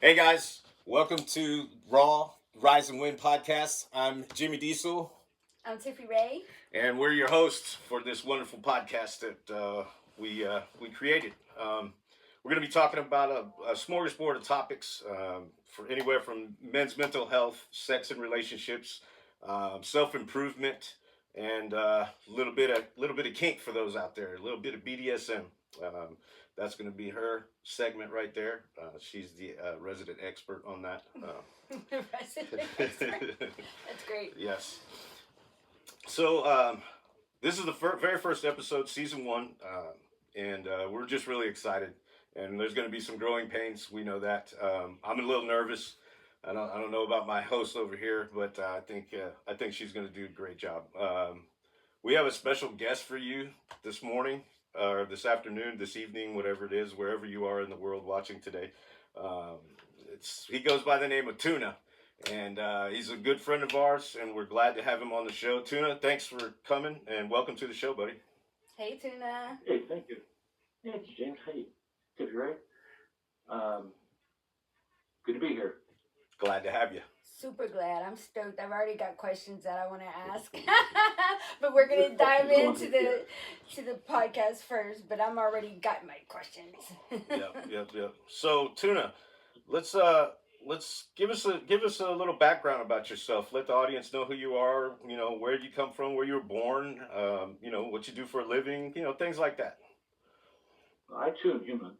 Hey guys, welcome to Raw-Rise and Win podcast. I'm Jimmy Diesel, I'm Tiffy Ray. and we're your hosts for this wonderful podcast that we created. We're going to be talking about a smorgasbord of topics for anywhere from men's mental health, sex and relationships, self improvement, and a little bit of kink for those out there. A little bit of BDSM. Um, that's going to be her segment right there. She's the resident expert on that. Resident expert. That's great. Yes. So this is the very first episode, season one, and we're just really excited. And there's going to be some growing pains. We know that. I'm a little nervous. I don't know about my host over here, but I think she's going to do a great job. We have a special guest for you this morning, or this afternoon, this evening, whatever it is, wherever you are in the world watching today. Um, he goes by the name of Tuna. And he's a good friend of ours, and we're glad to have him on the show. Tuna, thanks for coming, and welcome to the show, buddy. Hey, Tuna. Hey, thank you. Hey, it's James. Hey, Tiffy Ray. Good to be here. Glad to have you. Super glad. I'm stoked. I've already got questions that I want to ask, but we're gonna dive into the podcast first. But I'm already got my questions. Yep. So, Tuna, let's give us a little background about yourself. Let the audience know who you are. You know, where you come from, where you were born. What you do for a living. Things like that. I too am human.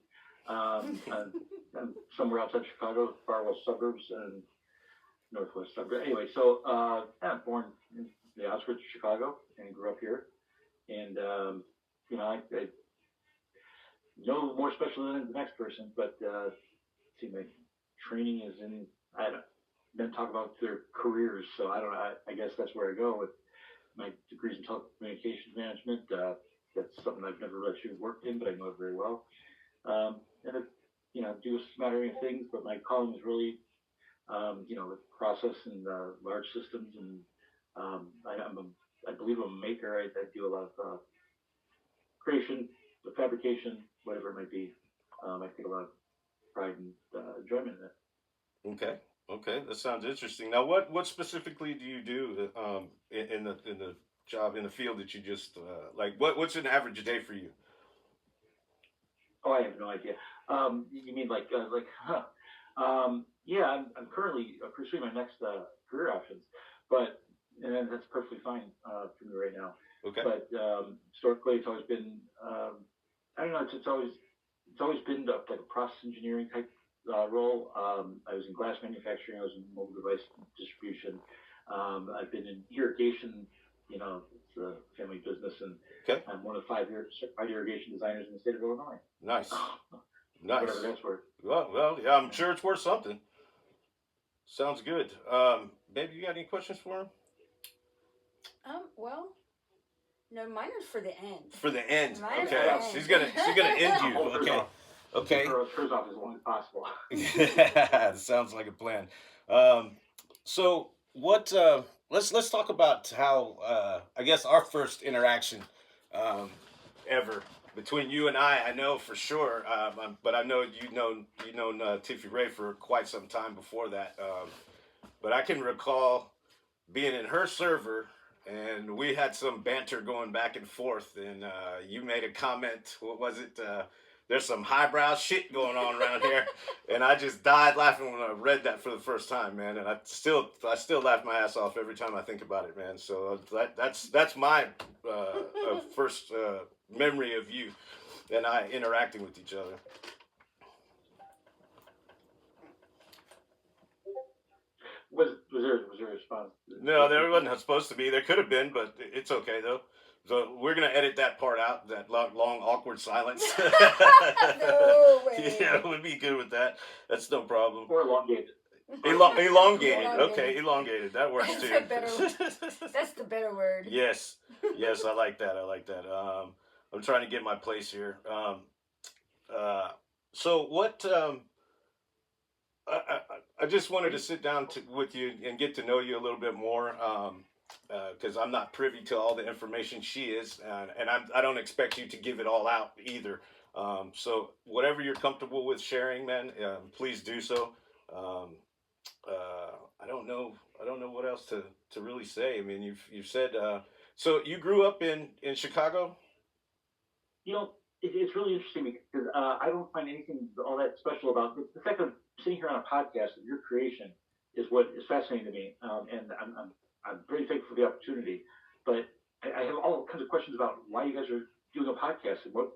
I'm somewhere outside Chicago, far west suburbs and northwest suburbs. Anyway, so I'm born in the outskirts of Chicago and grew up here. And I no more special than the next person, but see, my training is in. I don't talk about their careers, so I guess that's where I go with my degrees in telecommunications management. That's something I've never actually worked in, but I know it very well. And do a smattering of things, but my calling is really, with process and large systems, and I believe I'm a maker. I do a lot of creation, fabrication, whatever it might be. I take a lot of pride and enjoyment in it. Okay, that sounds interesting. Now, what specifically do you do in the job, in the field that you just like? What's an average day for you? Oh, I have no idea. You mean yeah, I'm currently pursuing my next career options, and that's perfectly fine for me right now. Okay. But historically, it's always been, I don't know, it's always been like a process engineering type role. I was in glass manufacturing. I was in mobile device distribution. I've been in irrigation. It's a family business, and Okay. I'm one of 5 certified irrigation designers in the state of Illinois. Nice. Whatever that's worth. Well, yeah, I'm sure it's worth something. Sounds good. Babe, you got any questions for him? Well, no, mine is for the end. For the end. Mine is Okay. for the end. She's gonna end you. Okay. Hers off as long as possible. Sounds like a plan. So what? Let's talk about how I guess our first interaction ever between you and I know for sure, but I know you've known Tiffy Ray for quite some time before that. But I can recall being in her server, and we had some banter going back and forth, and you made a comment. What was it? There's some highbrow shit going on around here, and I just died laughing when I read that for the first time, man. And I still laugh my ass off every time I think about it, man. So that's my first memory of you and I interacting with each other. Was there a response? No, there wasn't supposed to be. There could have been, but it's okay though. So we're gonna edit that part out, that long awkward silence. No way. Yeah, we'd be good with that. That's no problem. Or elongated. Elongated. Okay, elongated. That works too. That's the better word. Yes, I like that. I'm trying to get my place here. So what? I just wanted to sit down with you and get to know you a little bit more. Because I'm not privy to all the information she is, and I don't expect you to give it all out either. So whatever you're comfortable with sharing, man, please do so. Um, I don't know. I don't know what else to really say. I mean, you've said. So you grew up in Chicago. You know, it's really interesting because I don't find anything all that special about the fact that I'm sitting here on a podcast of your creation is what is fascinating to me, and I'm very thankful for the opportunity. But I have all kinds of questions about why you guys are doing a podcast and what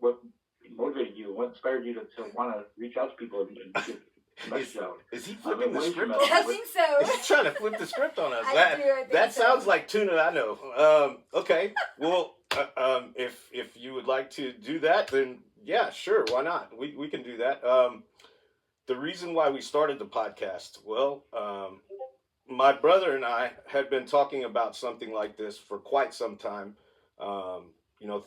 motivated you, what inspired you to want to reach out to people and get the message Is out. is he flipping the What is your script message? on I us? think so. Is he trying to flip the script on us? I think That so. sounds like tuna I know. Okay. Well, if you would like to do that, then yeah, sure. Why not? We can do that. The reason why we started the podcast, well, my brother and I had been talking about something like this for quite some time.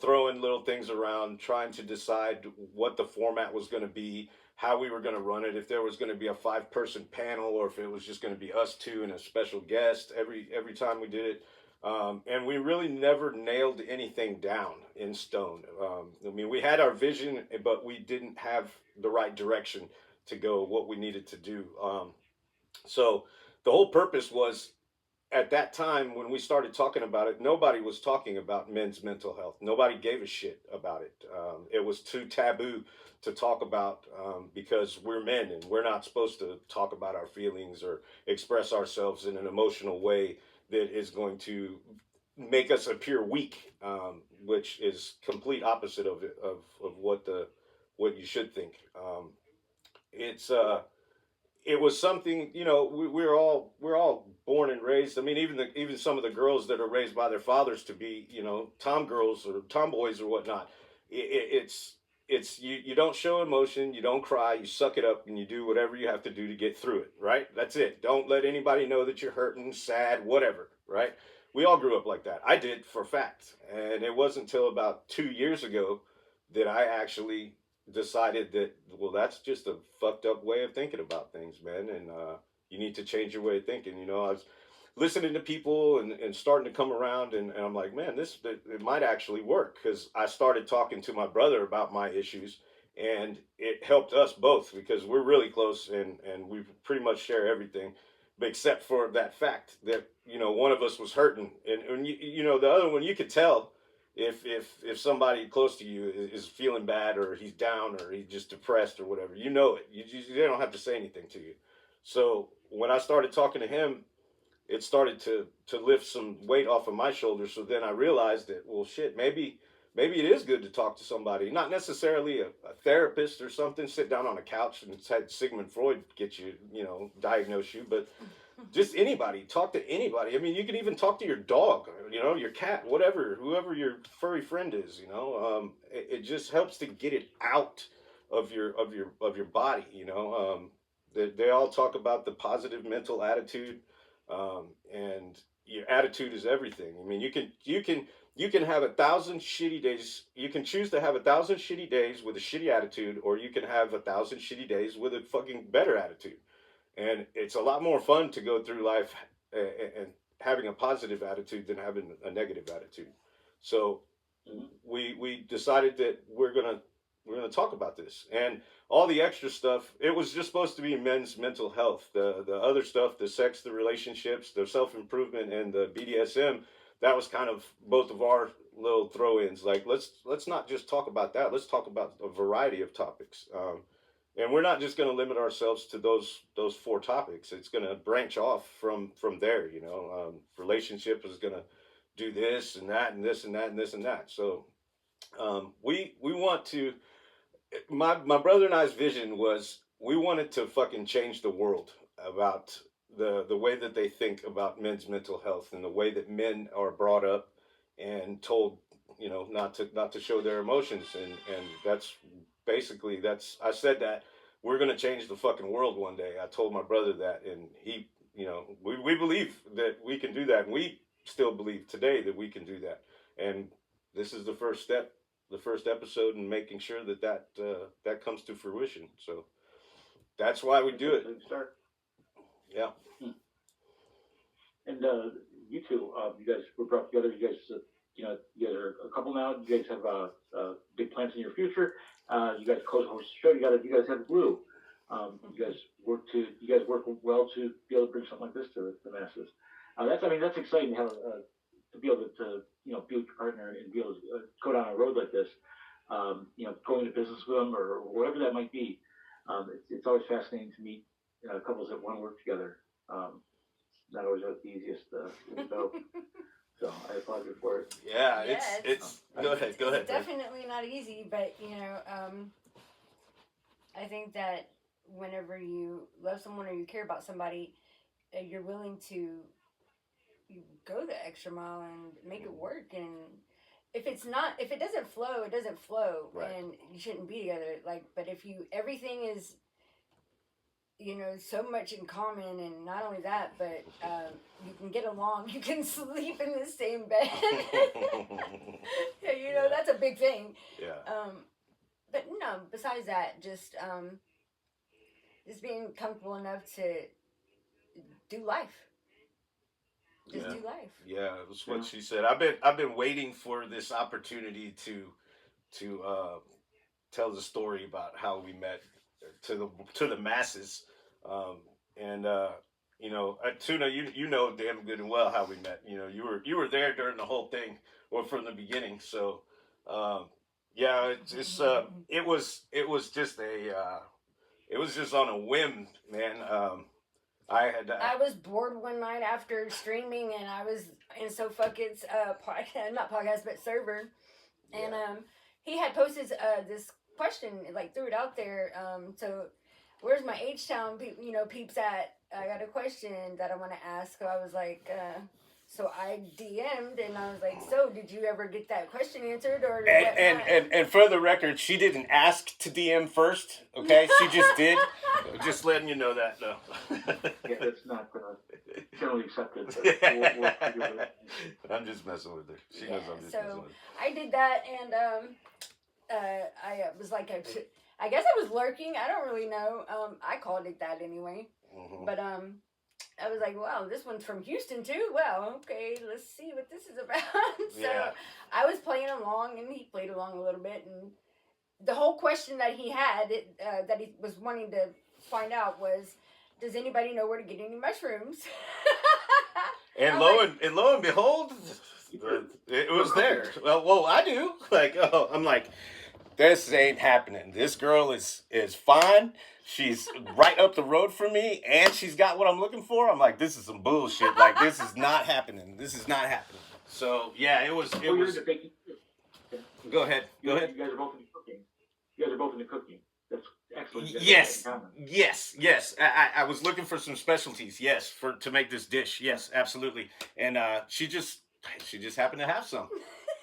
Throwing little things around, trying to decide what the format was going to be, how we were going to run it, if there was going to be a 5-person panel, or if it was just going to be us two and a special guest every time we did it. And we really never nailed anything down in stone. I mean, we had our vision, but we didn't have the right direction to go what we needed to do. So the whole purpose was at that time when we started talking about it, nobody was talking about men's mental health. Nobody gave a shit about it. It was too taboo to talk about because we're men and we're not supposed to talk about our feelings or express ourselves in an emotional way that is going to make us appear weak, which is complete opposite of what you should think. It's It was something, we're all born and raised. I mean, even some of the girls that are raised by their fathers to be, tom girls or tomboys or whatnot. It's you don't show emotion, you don't cry, you suck it up, and you do whatever you have to do to get through it. Right? That's it. Don't let anybody know that you're hurting, sad, whatever. Right? We all grew up like that. I did, for a fact, and it wasn't until about 2 years ago that I actually decided that, well, that's just a fucked up way of thinking about things, man, and you need to change your way of thinking. I was listening to people and starting to come around, and I'm like, man, it might actually work, because I started talking to my brother about my issues, and it helped us both because we're really close, and we pretty much share everything, except for that fact that one of us was hurting, and the other one, you could tell if somebody close to you is feeling bad, or he's down, or he's just depressed or whatever. They don't have to say anything to you. So when I started talking to him, it started to lift some weight off of my shoulders. So then I realized that, well, shit, maybe it is good to talk to somebody, not necessarily a therapist or something. Sit down on a couch and had Sigmund Freud get you, diagnose you, but just anybody. Talk to anybody. I mean, you can even talk to your dog, your cat, whatever, whoever your furry friend is. It just helps to get it out of your body. They all talk about the positive mental attitude, and your attitude is everything. I mean, you can have 1,000 shitty days. You can choose to have 1,000 shitty days with a shitty attitude, or you can have 1,000 shitty days with a fucking better attitude. And it's a lot more fun to go through life and having a positive attitude than having a negative attitude. So we decided that we're gonna talk about this, and all the extra stuff. It was just supposed to be men's mental health. The other stuff, the sex, the relationships, the self improvement, and the BDSM. That was kind of both of our little throw-ins. Like, let's not just talk about that. Let's talk about a variety of topics. And we're not just going to limit ourselves to those 4 topics. It's going to branch off from there. Relationship is going to do this and that and this and that and this and that. So we want to. My brother and I's vision was, we wanted to fucking change the world about the way that they think about men's mental health, and the way that men are brought up and told, not to show their emotions. And that's basically, I said that we're going to change the fucking world one day. I told my brother that, and he, we believe that we can do that, and we still believe today that we can do that. And this is the first step, the first episode, in making sure that comes to fruition. So that's why we do it. Start. Yeah. And you two, you guys were brought together. You guys, you guys are a couple now. You guys have big plans in your future. You guys co-host the show. You guys have Blue. You guys work well to be able to bring something like this to the masses. That's exciting to have to be able to be with your partner and be able to go down a road like this. Going to business with them or whatever that might be. It's always fascinating to meet couples that want to work together. Not always the easiest to go. So I applaud you for it. Yeah, Yeah, it's go ahead. It's definitely not easy, but I think that whenever you love someone or you care about somebody, you're willing to go the extra mile and make it work. And if it doesn't flow, it doesn't flow, Right. and you shouldn't be together. But if everything is, so much in common, and not only that, but you can get along, you can sleep in the same bed. Yeah, that's a big thing. Yeah. But no, besides that, just being comfortable enough to do life. Just do life. Yeah, that's what she said. I've been waiting for this opportunity to tell the story about how we met to the masses, and Tuna, you know damn good and well how we met. You were there during the whole thing or from the beginning. So yeah, it was just it was just on a whim, man. I was bored one night after streaming, and I was in SoFucket's podcast, not podcast, but server, and he had posted this question, like threw it out there. So where's my H-Town peeps at? I got a question that I want to ask. So I was like, so I DM'd and I was like, so did you ever get that question answered or? And for the record, she didn't ask to DM first. Okay, she just did. Just letting you know that. No. Yeah, that's not generally accepted. I'm just messing with her. She knows I'm just messing with her. I did that, and I was like, I guess I was lurking. I don't really know. I called it that anyway. Mm-hmm. But I was like, wow, this one's from Houston too. Well, okay, let's see what this is about. So I was playing along, and he played along a little bit, and the whole question that he had that he was wanting to find out was, does anybody know where to get any mushrooms? And lo and behold, it was there. Well, I do. I'm like, this ain't happening. This girl is fine. She's right up the road from me, and she's got what I'm looking for. I'm like, this is some bullshit. Like, this is not happening. This is not happening. So yeah, it was. Go ahead. You guys are both into cooking. You guys are both into cooking. That's excellent. Yes. I was looking for some specialties. Yes, to make this dish. Yes, absolutely. And she just happened to have some,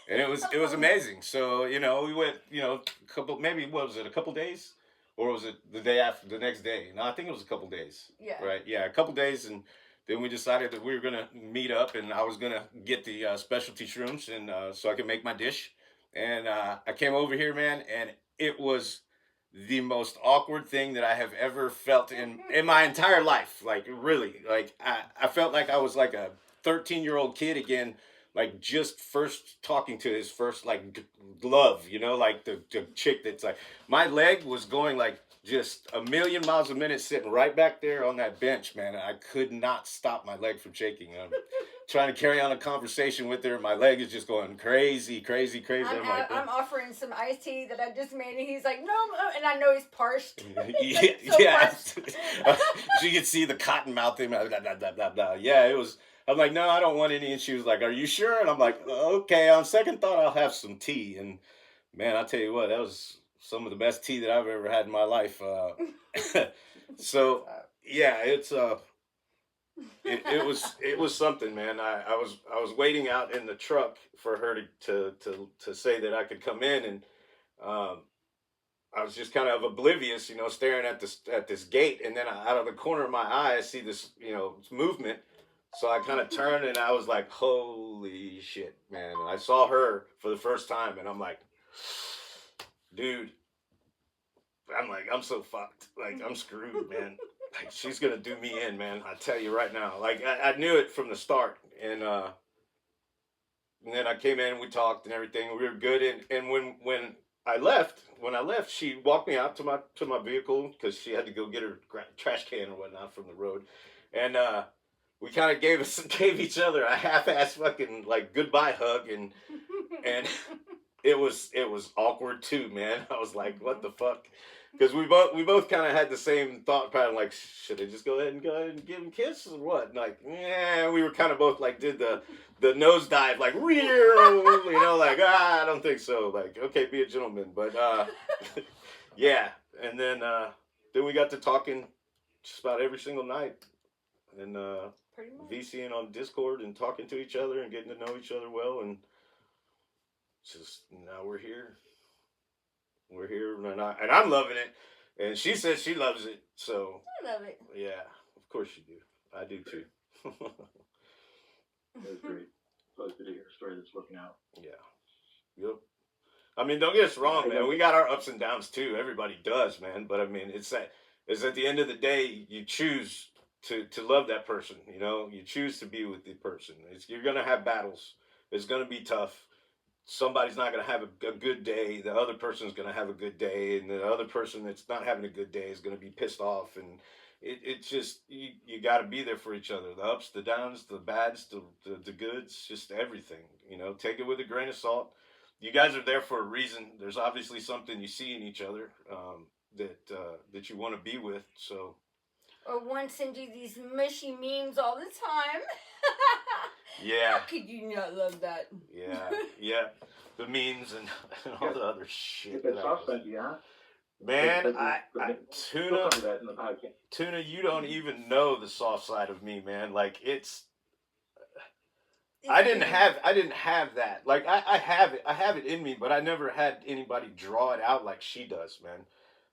and it was amazing. So we went a couple, maybe what was it, a couple days, or was it the day after, the next day? No, I think it was a couple days. Yeah. Right. Yeah, a couple days, and then we decided that we were gonna meet up, and I was gonna get the specialty shrooms, and so I could make my dish. And I came over here, man, and it was the most awkward thing that I have ever felt in my entire life. Like, really, like I felt like I was like a 13-year-old kid again, like just first talking to his first like love, like the chick that's like, my leg was going like just a million miles a minute sitting right back there on that bench, man. I could not stop my leg from shaking. I'm trying to carry on a conversation with her. My leg is just going crazy. I'm offering some iced tea that I just made, and he's like, no, and I know he's parched. Parched. So you could see the cotton mouth thing. Blah, blah, blah, blah. Yeah, it was. I'm like, no, I don't want any. And she was like, are you sure? And I'm like, okay, on second thought, I'll have some tea. And man, I'll tell you what, that was some of the best tea that I've ever had in my life. So yeah, it was something, man. I was waiting out in the truck for her to say that I could come in, and I was just kind of oblivious, staring at this gate, and then out of the corner of my eye, I see this movement. So I kind of turned, and I was like, holy shit, man. And I saw her for the first time, and I'm like, dude, I'm so fucked. Like, I'm screwed, man. Like, she's gonna do me in, man. I tell you right now. Like, I knew it from the start, and then I came in and we talked and everything. We were good, and when I left. When I left, she walked me out to my vehicle because she had to go get her trash can or whatnot from the road, and we kind of gave each other a half-ass fucking like goodbye hug, and it was awkward too, man. I was like, what the fuck? Because we both kind of had the same thought pattern. Like, should I just go ahead and give him kisses or what? And like, yeah, we were kind of both like did the nosedive, like, you know, like, I don't think so. Like, okay, be a gentleman, but yeah. And then we got to talking just about every single night, and Pretty much. VCing on Discord and talking to each other and getting to know each other well, and just now we're here. We're here, and I'm loving it. And she says she loves it. So I love it. yeah, of course you do. I do too. That's great. It's always good to hear a story that's working out. Yeah. Yep. I mean, don't get us wrong, man. We got our ups and downs too. Everybody does, man. But I mean, it's at the end of the day, you choose to love that person. You know, you choose to be with the person. You're gonna have battles. It's gonna be tough. Somebody's not going to have a good day. The other person's going to have a good day, and the other person that's not having a good day is going to be pissed off. And it's just you got to be there for each other. The ups, the downs, the bads, the goods, just everything. You know, take it with a grain of salt. You guys are there for a reason. There's obviously something you see in each other that you want to be with. So. Or one send you these mushy memes all the time. Yeah. How could you not love that? Yeah. The memes and all the other shit. It's soft sent you, huh? Man, Tuna, you don't even know the soft side of me, man. Like I didn't have that. Like I have it in me, but I never had anybody draw it out like she does, man.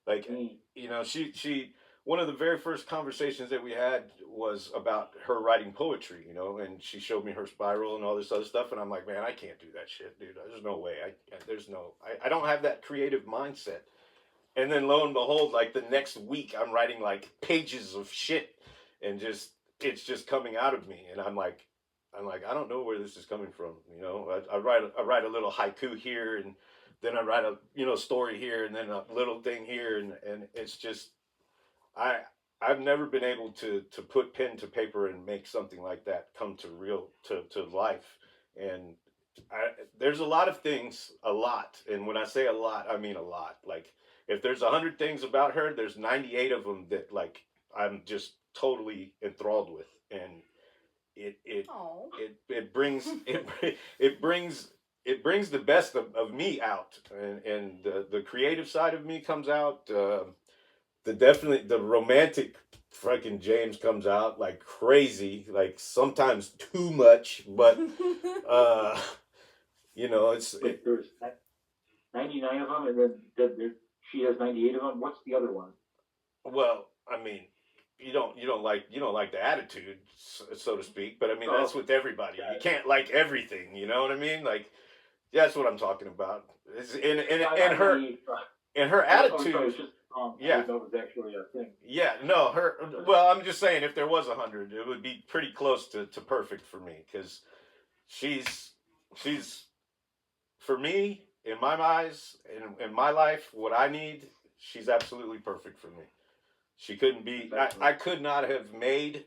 Like you know, she one of the very first conversations that we had was about her writing poetry, you know, and she showed me her spiral and all this other stuff, and I'm like, man, I can't do that shit, dude. There's no way. I don't have that creative mindset. And then lo and behold, like the next week, I'm writing like pages of shit, and it's just coming out of me, and I'm like, I don't know where this is coming from, you know. I write a little haiku here, and then I write a story here, and then a little thing here, and it's just. I've never been able to put pen to paper and make something like that come to life. And there's a lot of things, and when I say a lot, I mean a lot. Like if there's 100 things about her, there's 98 of them that like I'm just totally enthralled with, and it brings it brings the best of me out, and the creative side of me comes out. The romantic fucking James comes out like crazy, like sometimes too much, but you know, there's 99 of them, and then she has 98 of them. What's the other one? Well, I mean, you don't like the attitude, so to speak, but I mean that's with everybody. You can't like everything, you know what I mean? Like that's what I'm talking about. And her attitude. Yeah, that was actually a thing. Yeah, no, well, I'm just saying, if there was 100, it would be pretty close to perfect for me, because she's for me, in my eyes, in my life, what I need, she's absolutely perfect for me. She couldn't be. I could not have made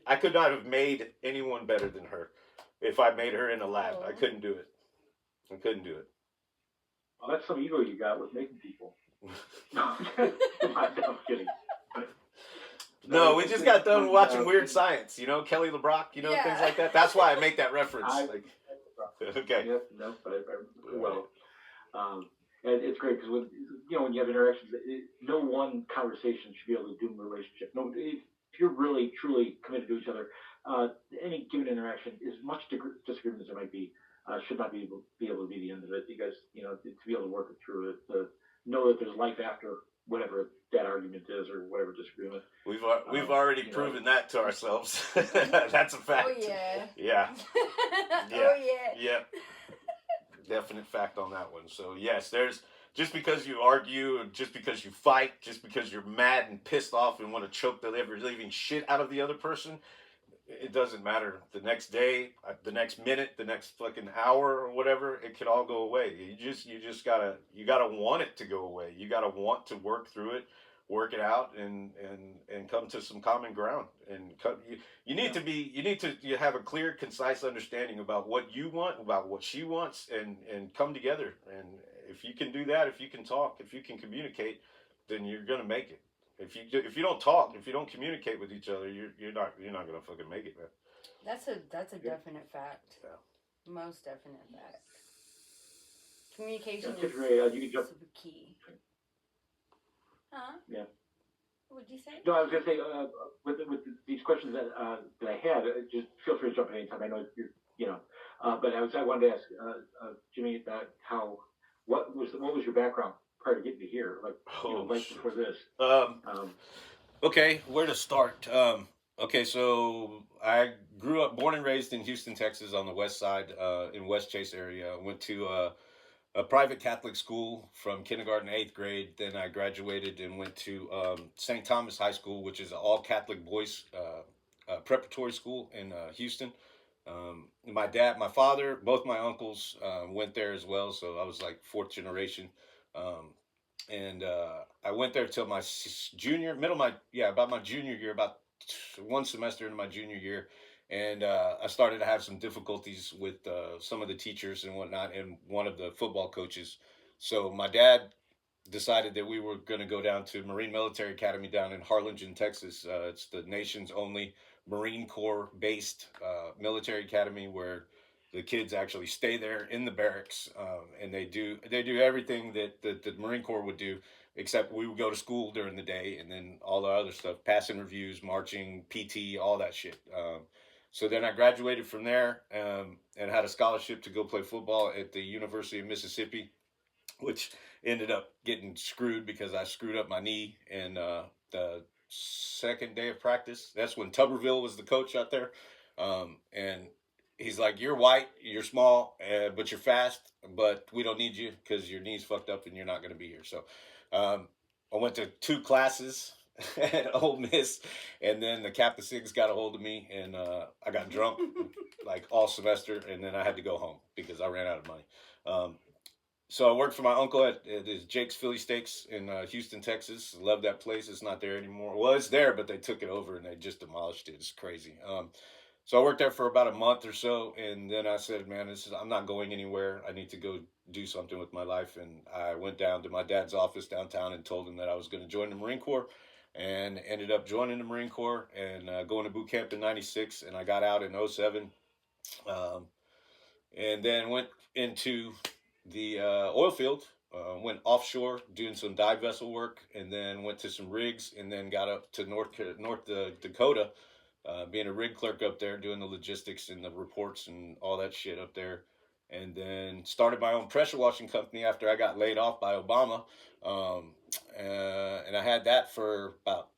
anyone better than her. If I made her in a lab, I couldn't do it. Well, that's some ego you got with making people. No, I'm kidding. No, we just got done watching Weird Science, you know, Kelly LeBrock, you know, things like that. That's why I make that reference. Okay. Yep, no, but well, and it's great because when you have interactions, no one conversation should be able to doom a relationship. No, if you're really truly committed to each other, any given interaction, as much disagreement as there might be, should not be able to be the end of it. You guys, to be able to work it through it, to know that there's life after whatever that argument is or whatever disagreement. We've already proven that to ourselves. That's a fact. Oh yeah. Yeah. Oh yeah. Yeah. Definite fact on that one. So yes, there's just because you argue, just because you fight, just because you're mad and pissed off and want to choke the ever living shit out of the other person, it doesn't matter. The next day, the next minute, the next fucking hour or whatever, it could all go away. You just gotta want it to go away. You gotta want to work through it, work it out, and come to some common ground. And you need Yeah. to be you have a clear, concise understanding about what you want, about what she wants, and come together. And if you can do that, if you can talk, if you can communicate, then you're gonna make it. If you don't talk, if you don't communicate with each other, you're not gonna fucking make it, man. That's a Yeah. definite fact. Yeah. Most definite fact. Yeah, Communication is Tiffany, you can jump. super key. Huh? Yeah. What'd you say? No, I was gonna say with these questions that I had, just feel free to jump in anytime. I know you're. But I wanted to ask Jimmy what was your background prior to getting to here, like Oh, right shit. before this. Um, okay, where to start? Okay, so I grew up, born and raised in Houston, Texas, on the west side, in West Chase area. I went to a private Catholic school from kindergarten to eighth grade. Then I graduated and went to St. Thomas High School, which is an all Catholic boys preparatory school in Houston. My father, both my uncles went there as well, so I was like fourth generation. Um, and I went there till my junior, about my junior year, about one semester into my junior year, and I started to have some difficulties with some of the teachers and whatnot, and one of the football coaches. So my dad decided that we were going to go down to Marine Military Academy down in Harlingen, Texas. It's the nation's only Marine Corps based military academy where the kids actually stay there in the barracks, and they do everything that the Marine Corps would do, except we would go to school during the day, and then all the other stuff, passing reviews, marching, PT, all that shit. So then I graduated from there, and had a scholarship to go play football at the University of Mississippi, which ended up getting screwed because I screwed up my knee and the second day of practice. That's when Tuberville was the coach out there, and he's like, "You're white, you're small, but you're fast, but we don't need you because your knee's fucked up and you're not going to be here." So um, I went to two classes at Ole Miss, and then the Kappa Sigs got a hold of me, and I got drunk like all semester, and then I had to go home because I ran out of money. Um, so I worked for my uncle at his Jake's Philly Steaks in Houston, Texas. Love that place. It's not there anymore. Well, it's there, but they took it over and they just demolished it. It's crazy. So I worked there for about a month or so, and then I said, "Man, I'm not going anywhere. I need to go do something with my life." And I went down to my dad's office downtown and told him that I was going to join the Marine Corps, and ended up joining the Marine Corps and going to boot camp in '96, and I got out in '07. Um, and then went into the oil field. Went offshore doing some dive vessel work, and then went to some rigs, and then got up to North Dakota, being a rig clerk up there, doing the logistics and the reports and all that shit up there, and then started my own pressure washing company after I got laid off by Obama, and I had that for about,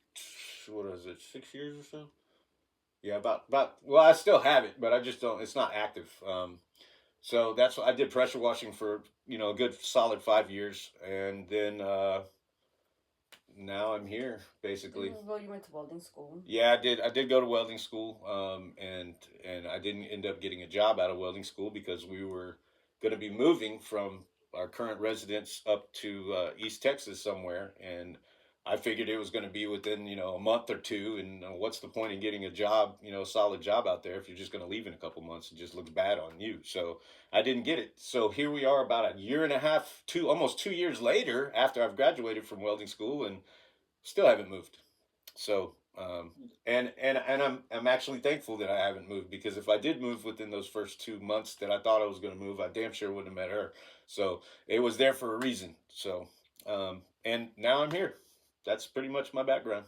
what is it, 6 years or so. Yeah, about. Well, I still have it, but I just don't. It's not active. So that's what I did, pressure washing for a good solid 5 years, and then now I'm here basically. Well, you went to welding school. Yeah, I did. I did go to welding school, and I didn't end up getting a job out of welding school because we were going to be moving from our current residence up to East Texas somewhere, and I figured it was going to be within a month or two. And what's the point in getting a job, a solid job out there if you're just going to leave in a couple months? It just looks bad on you. So I didn't get it. So here we are, about a year and a half, almost 2 years later, after I've graduated from welding school, and still haven't moved. So and I'm actually thankful that I haven't moved, because if I did move within those first 2 months that I thought I was going to move, I damn sure wouldn't have met her. So it was there for a reason. So and now I'm here. That's pretty much my background.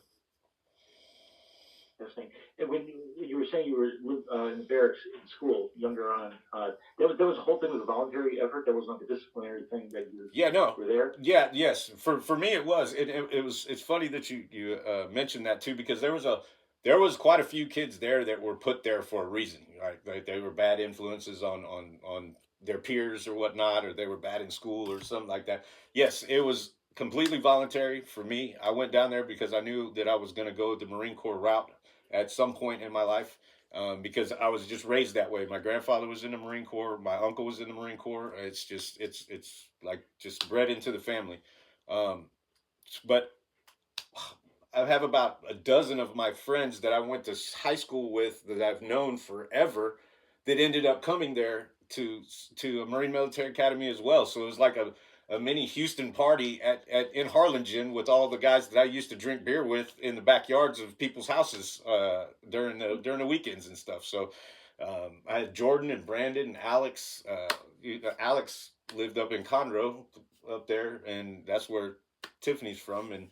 Interesting. And when you were saying you were in the barracks in school, younger on, there was a whole thing with a voluntary effort. There was like a disciplinary thing that you Yeah, no. were there. Yeah, yes. For me, it was. It was. It's funny that you mentioned that too, because there was quite a few kids there that were put there for a reason, right? They were bad influences on their peers or whatnot, or they were bad in school or something like that. Yes, it was completely voluntary for me. I went down there because I knew that I was going to go the Marine Corps route at some point in my life, because I was just raised that way. My grandfather was in the Marine Corps. My uncle was in the Marine Corps. It's just it's like just bred into the family. Um, but I have about a dozen of my friends that I went to high school with that I've known forever that ended up coming there to a Marine Military Academy as well. So it was like a mini Houston party at in Harlingen with all the guys that I used to drink beer with in the backyards of people's houses during the weekends and stuff. So I had Jordan and Brandon and Alex. Alex lived up in Conroe up there, and that's where Tiffany's from, and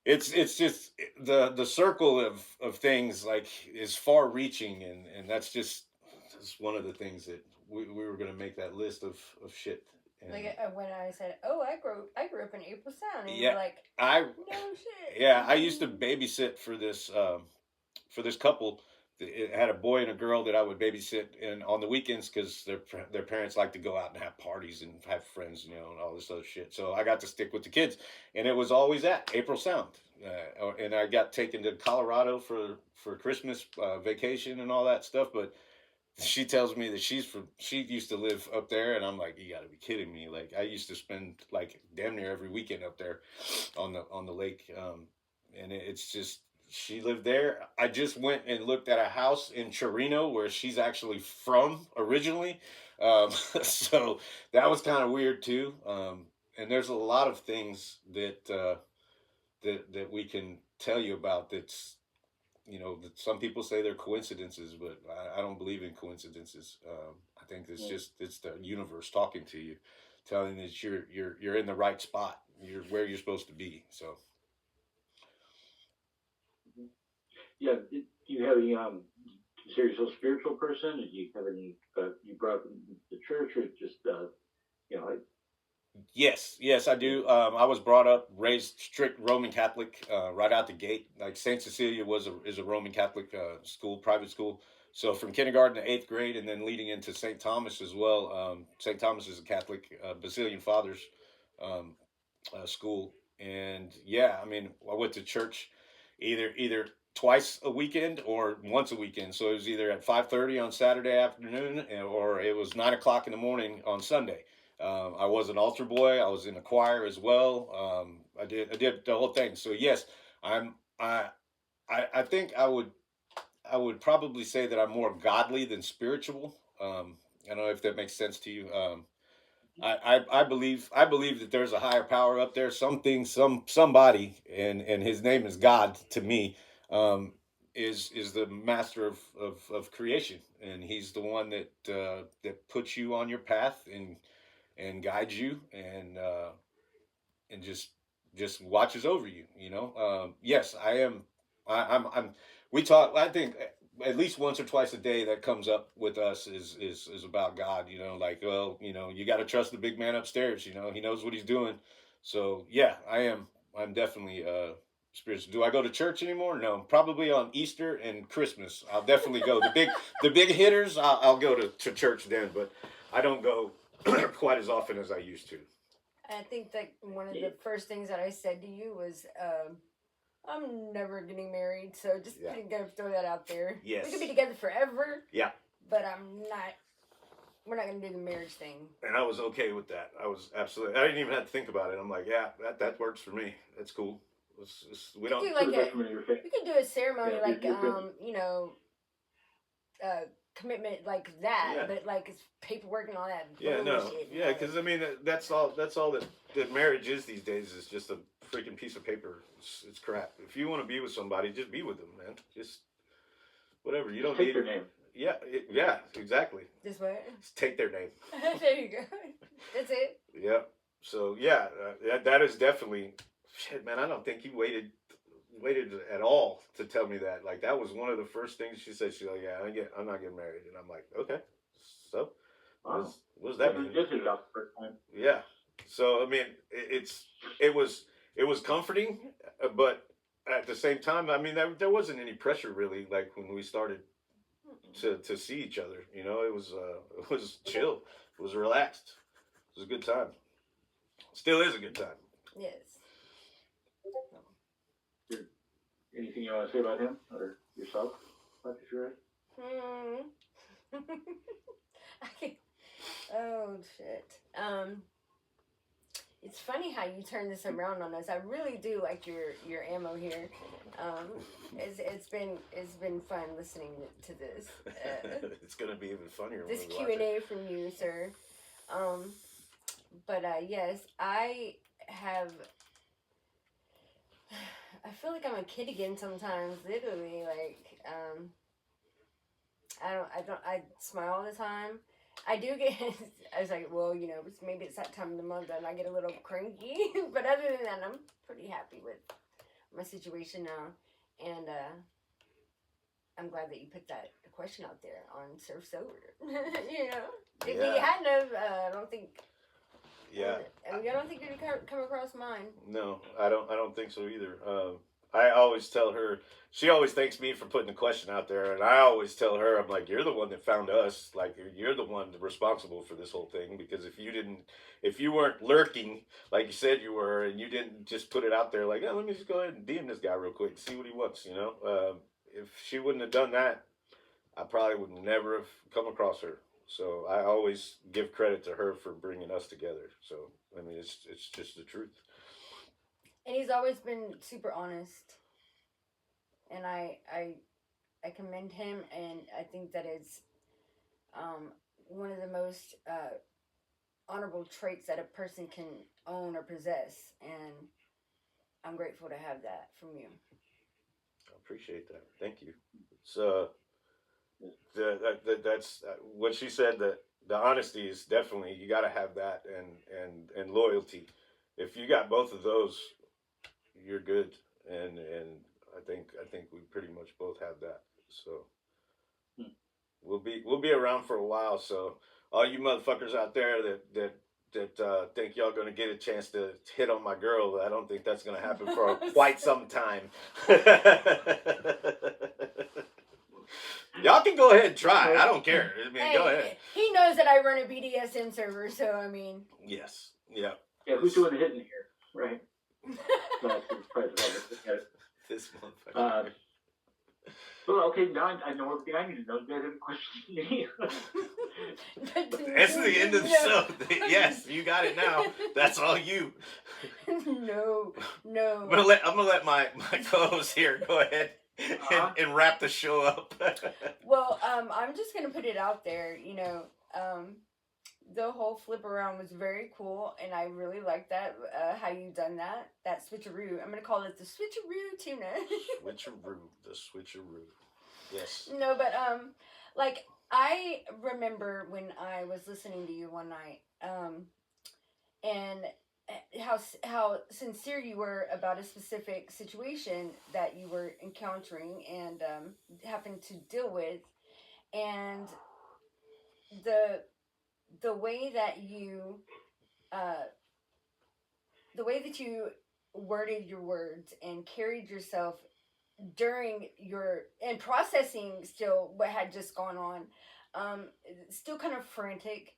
it's just the circle of things like is far reaching, and that's one of the things that we were going to make that list of shit. And Like when I said, "Oh, I grew up in April Sound," and you yeah, were like, I "No shit." yeah, I used to babysit for this couple. It had a boy and a girl that I would babysit and on the weekends because their parents like to go out and have parties and have friends, and all this other shit. So I got to stick with the kids, and it was always at April Sound. And I got taken to Colorado for Christmas vacation and all that stuff. But she tells me that she used to live up there, and I'm like, you got to be kidding me! Like I used to spend like damn near every weekend up there on the lake, and it's just she lived there. I just went and looked at a house in Chirino where she's actually from originally, so that was kind of weird too. And there's a lot of things that we can tell you about that's that some people say they're coincidences, but I don't believe in coincidences. I think it's the universe talking to you, telling you that you're in the right spot, you're where you're supposed to be. So Yeah. Do you have any consider yourself a spiritual person? Do you have any you brought up in the church, or just like yes, I do. I was brought up, raised strict Roman Catholic right out the gate. Like Saint Cecilia is a Roman Catholic school, private school. So from kindergarten to eighth grade, and then leading into St. Thomas as well. St. Thomas is a Catholic Basilian Fathers um, school, and yeah, I mean, I went to church either twice a weekend or once a weekend. So it was either at 5:30 on Saturday afternoon, or it was 9 o'clock in the morning on Sunday. I was an altar boy. I was in a choir as well. I did the whole thing. So yes, I'm I think I would probably say that I'm more godly than spiritual. I don't know if that makes sense to you. I believe that there's a higher power up there, something, somebody, and his name is God to me. Um, is the master of creation, and he's the one that puts you on your path and guides you and just watches over you. Yes, I am. I'm. We talk. I think at least once or twice a day that comes up with us is about God. Like, well, you got to trust the big man upstairs. He knows what he's doing. So yeah, I am. I'm definitely spiritual. Do I go to church anymore? No, probably on Easter and Christmas. I'll definitely go. The big hitters, I'll go to church then, but I don't go quite as often as I used to. I think that one of the first things that I said to you was, "I'm never getting married," so just Yeah. gonna throw that out there. Yes. We could be together forever. Yeah. But I'm not. We're not gonna do the marriage thing. And I was okay with that. I was absolutely. I didn't even have to think about it. I'm like, yeah, that works for me. That's cool. We don't. Do like who's that from your we could do a ceremony Yeah, like you're commitment like that, Yeah. but like it's paperwork and all that. Yeah, no, bullshit and yeah, all because that. I mean that's all that marriage is these days is just a freaking piece of paper. It's crap. If you want to be with somebody, just be with them, man. Just whatever. You don't take need their name. Yeah, exactly. This way. Just take their name. There you go. That's it. Yeah. So yeah, that is definitely shit, man. I don't think you waited at all to tell me that. Like that was one of the first things she said. She's like, "Yeah, I'm not getting married," and I'm like, "Okay." So, Wow. what does that You mean? just hit it off the first time. Yeah. So I mean, it was comforting, but at the same time, I mean, there wasn't any pressure really. Like when we started to see each other, it was chill. It was relaxed. It was a good time. Still is a good time. Yes. Anything you want to say about him or yourself? Life is right. Oh shit. It's funny how you turn this around on us. I really do like your ammo here. It's been fun listening to this. It's gonna be even funnier. This when we Q&A from you, sir. But yes, I have. I feel like I'm a kid again sometimes. Literally, like I smile all the time. I do get. I was like, well, maybe it's that time of the month and I get a little cranky. But other than that, I'm pretty happy with my situation now, and I'm glad that you put that question out there on Surf Sober. If we hadn't have, I don't think. Yeah. I don't think you'd come across mine. No, I don't think so either. I always tell her. She always thanks me for putting the question out there, and I always tell her, I'm like, you're the one that found us. Like, you're the one responsible for this whole thing. Because if you weren't lurking like you said you were, and you didn't just put it out there, like, oh, let me just go ahead and DM this guy real quick, and see what he wants. If she wouldn't have done that, I probably would never have come across her. So I always give credit to her for bringing us together. So I mean, it's just the truth. And he's always been super honest, and I commend him, and I think that it's one of the most honorable traits that a person can own or possess, and I'm grateful to have that from you. I appreciate that. Thank you. That's what she said. That the honesty is definitely, you got to have that, and loyalty. If you got both of those, you're good. And I think we pretty much both have that. So we'll be around for a while. So all you motherfuckers out there that think y'all gonna get a chance to hit on my girl, I don't think that's gonna happen for quite some time. Y'all can go ahead and try. I don't care. I mean, go ahead. He knows that I run a BDSM server, so I mean. Yes. Yeah. Yeah. Who's doing the hitting here, right? This motherfucker. Well, okay, now I know everything I need to know. You guys have a question for me? That's the end of the show. Yes, you got it now. That's all you. No. I'm gonna let my co-host here go ahead and wrap the show up. Well, I'm just gonna put it out there. The whole flip around was very cool, and I really like that, how you done that switcheroo. I'm gonna call it the switcheroo tuna. The switcheroo. Yes. No, but like, I remember when I was listening to you one night, and how sincere you were about a specific situation that you were encountering and happened to deal with, and the way that you worded your words and carried yourself during and processing still what had just gone on, still kind of frantic,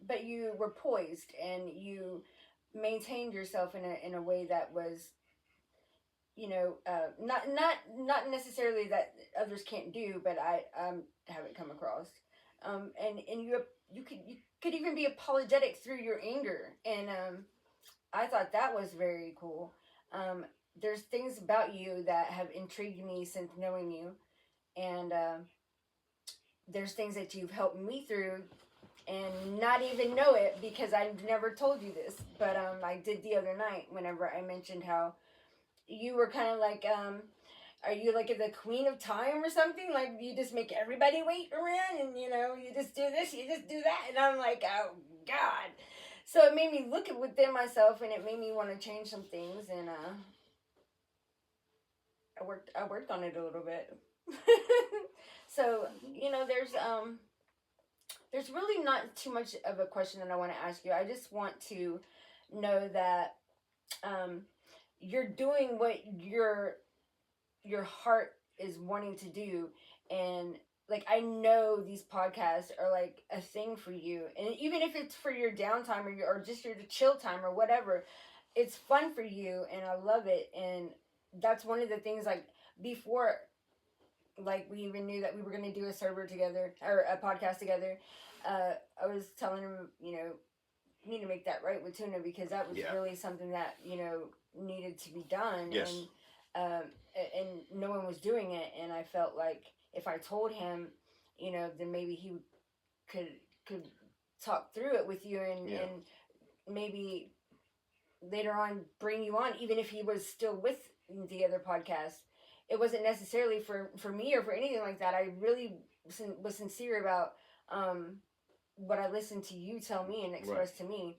but you were poised and you maintained yourself in a way that was, not necessarily that others can't do, but I haven't come across. And you could even be apologetic through your anger, and I thought that was very cool. There's things about you that have intrigued me since knowing you, and there's things that you've helped me through and not even know it because I've never told you this, but I did the other night whenever I mentioned how you were kind of like, are you like the queen of time or something? Like, you just make everybody wait around and, you just do this, you just do that. And I'm like, oh, God. So it made me look within myself, and it made me want to change some things. And I worked on it a little bit. So, there's really not too much of a question that I want to ask you. I just want to know that you're doing what your heart is wanting to do, and like, I know these podcasts are like a thing for you, and even if it's for your downtime or just your chill time or whatever, it's fun for you, and I love it. And that's one of the things, like, before like we even knew that we were going to do a server together or a podcast together. I was telling him, you know, need to make that right with Tuna because that was really something that, you know, needed to be done. Yes. And no one was doing it. And I felt like if I told him, you know, then maybe he could talk through it with you and maybe later on bring you on, even if he was still with the other podcast. It wasn't necessarily for me or for anything like that. I really was sincere about what I listened to you tell me and express to me.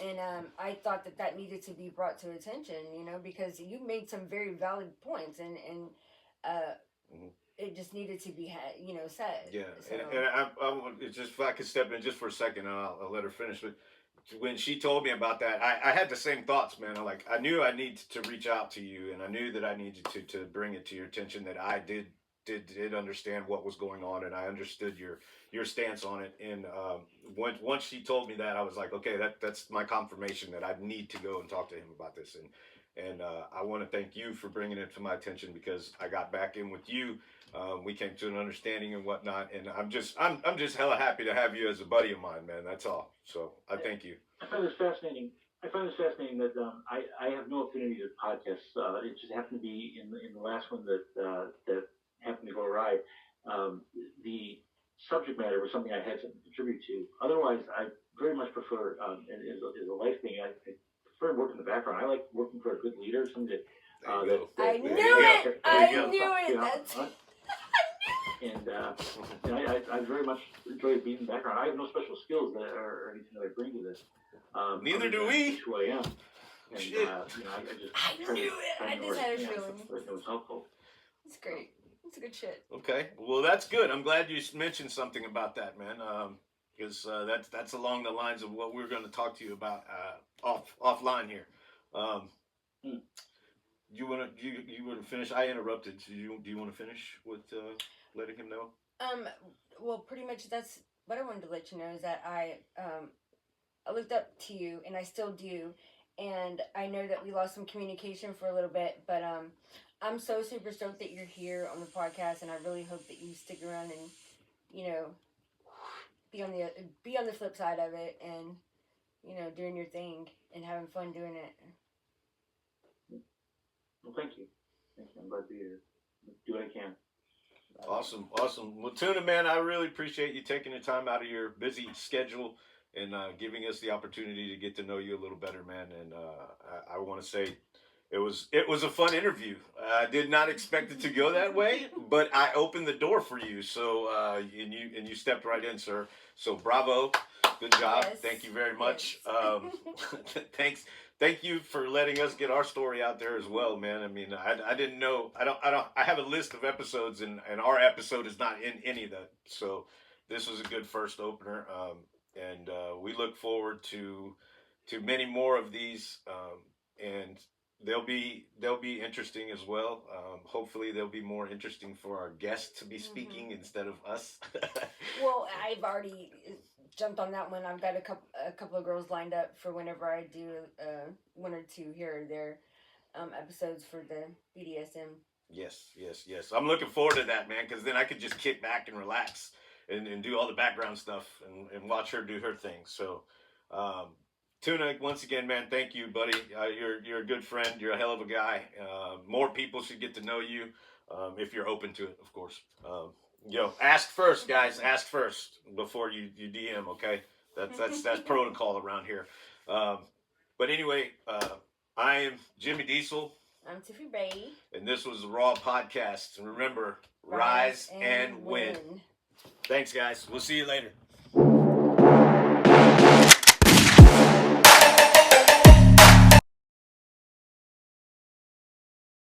And I thought that needed to be brought to attention, you know, because you made some very valid points and it just needed to be, you know, said. Yeah, so. and I it's just if I could step in just for a second, and I'll let her finish. But when she told me about that, I had the same thoughts, man. I knew I needed to reach out to you, and I knew that I needed to bring it to your attention that I did understand what was going on, and I understood your stance on it. And once she told me that, I was like, okay, that's my confirmation that I need to go and talk to him about this. And I want to thank you for bringing it to my attention because I got back in with you. We came to an understanding and whatnot, and I'm just hella happy to have you as a buddy of mine, man. That's all. So I thank you. I find this fascinating. That I have no affinity to podcasts. It just happened to be in the last one that happened to go awry. The subject matter was something I had something to contribute to. Otherwise, I very much prefer as a life thing. I prefer working in the background. I like working for a good leader, somebody that. I knew it. I knew it. And I very much enjoy being in the background. I have no special skills or anything that I bring to this. Neither do we. Who I am. And, Shit. you know, I knew it. I just had a feeling. It was helpful. It's great. It's good shit. Okay, well that's good. I'm glad you mentioned something about that, man. Because that's along the lines of what we're going to talk to you about offline here. You want to finish? I interrupted. So do you want to finish with letting him know? Well, pretty much that's what I wanted to let you know is that I looked up to you and I still do, and I know that we lost some communication for a little bit, but I'm so super stoked that you're here on the podcast, and I really hope that you stick around and, you know, be on the flip side of it, and, you know, doing your thing and having fun doing it. Well, thank you. I'm glad to be here. Do what I can. Awesome. Well, Tuna, man, I really appreciate you taking the time out of your busy schedule and giving us the opportunity to get to know you a little better, man. And I want to say it was a fun interview. I did not expect it to go that way, but I opened the door for you. So and you stepped right in, sir. So bravo, good job. Yes. Thank you very much. Yes. Thank you for letting us get our story out there as well, man. I mean, I didn't know. I have a list of episodes, and our episode is not in any of that. So this was a good first opener, and we look forward to many more of these, and they'll be interesting as well. Hopefully, they'll be more interesting for our guests to be speaking instead of us. Well, I've already jumped on that one. I've got a couple of girls lined up for whenever I do one or two here or there episodes for the BDSM. Yes. I'm looking forward to that, man, because then I could just kick back and relax and do all the background stuff and watch her do her thing. So, Tuna, once again, man, thank you, buddy. You're a good friend. You're a hell of a guy. More people should get to know you if you're open to it, of course. Ask first, guys. Ask first before you DM. Okay, that's protocol around here. But anyway, I am Jimmy Diesel. I'm Tiffy Ray. And this was the Raw Podcast. And remember, rise and win. Thanks, guys. We'll see you later.